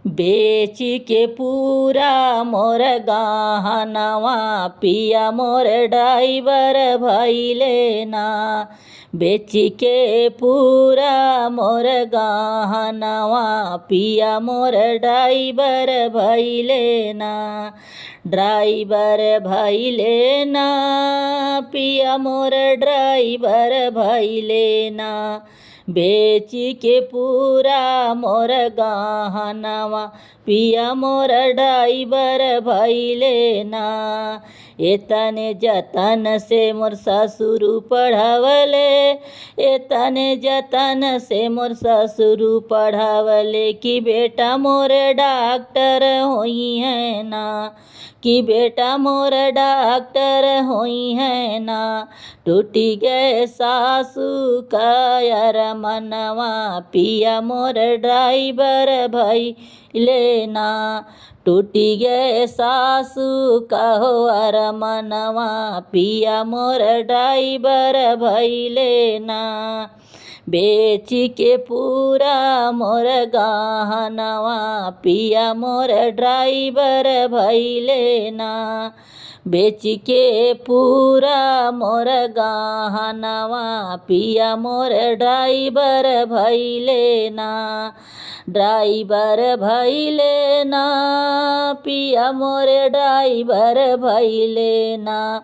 बेच के पूरा मोर गहनवा पिया मोर ड्राइवर भइले ना। बेच के पूरा मोर गहनवा पिया मोर ड्राइवर भइले ना। ड्राइवर भइले ना पिया मोर ड्राइवर भइले ना। बेच के पूरा मोर गहनवा पिया मोर ड्राइवर भइले ना। एतने जतन से मोर ससुर पढ़ावले, एतने जतन से मोर ससुर पढ़ावले कि बेटा मोर डॉक्टर होई है ना। कि बेटा मोर डॉक्टर होई है ना। टूटी गए सासू का यार मनवा पिया मोर ड्राइवर भइले ना। टूटी गए सासू का हो अर मनवा पिया मोर ड्राइवर भइले ना। बेच के पूरा मोर गहनवा पिया मोर ड्राइवर भइले ना। बेच के पूरा मोर गहनवा पिया मोर ड्राइवर भइले ना। ड्राइवर भइले ना पिया मोर ड्राइवर भइले ना।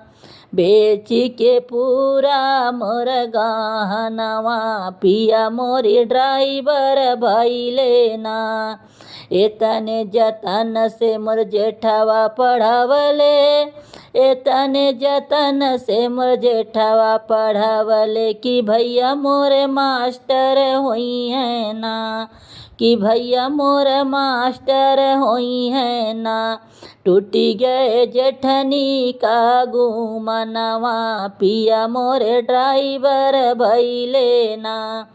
बेच के पूरा मोर गहनवा पिया मोरी ड्राइवर भइले ना। एतने जतन से मोर जेठवा पढ़ावले, एतने जतन से मोर जेठवा पढ़ावले कि भैया मोरे मास्टर होई है ना। कि भैया मोर मास्टर होई है ना। टूटी गए जेठनी का गुमनवा पिया मोरे ड्राइवर भइले ना।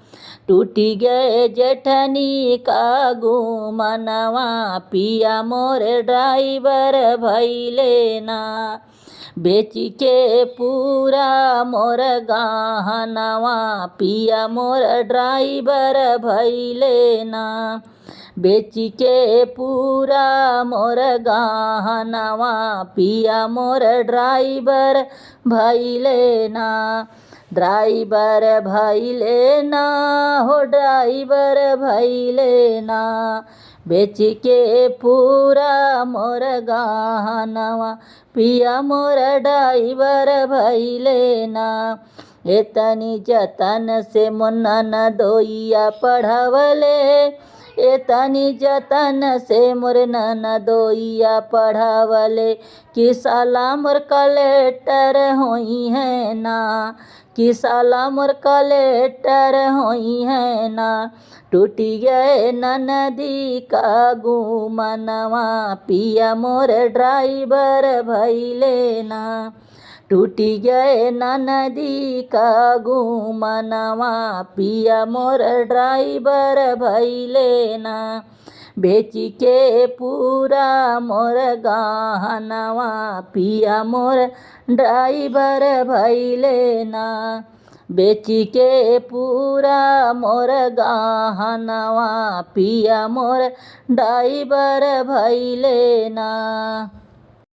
टूटी गए जेठनी का गुमनवा पिया मोरे ड्राइवर भइले ना। बेच के पूरा मोर गहनवा पिया मोर ड्राइवर भइले ना। बेच के पूरा मोर गहनवा पिया मोर ड्राइवर भइले ना। ड्राइवर भइले ना हो ड्राइवर भइले ना। बेच के पूरा मोर गहनवा पिया मोर ड्राइवर भइले ना। एतनी जतन से मुन्ना नदोइया पढ़ावले, एतनी जतन से मोर ननदोइया पढ़ावले कि साला मोर कलेक्टर होई है ना। कि साला मोर कलेक्टर होई है ना। टूटी गए ननदी का गुमनवा पिया मोर ड्राइवर भइले ना। टूटी गए ननदी का गुमनवा पिया मोर ड्राइवर भइले ना। बेच के पूरा मोर गहनवा पिया मोर ड्राइवर भइले ना। बेच के पूरा मोर गहनवा पिया मोर ड्राइवर भइले ना।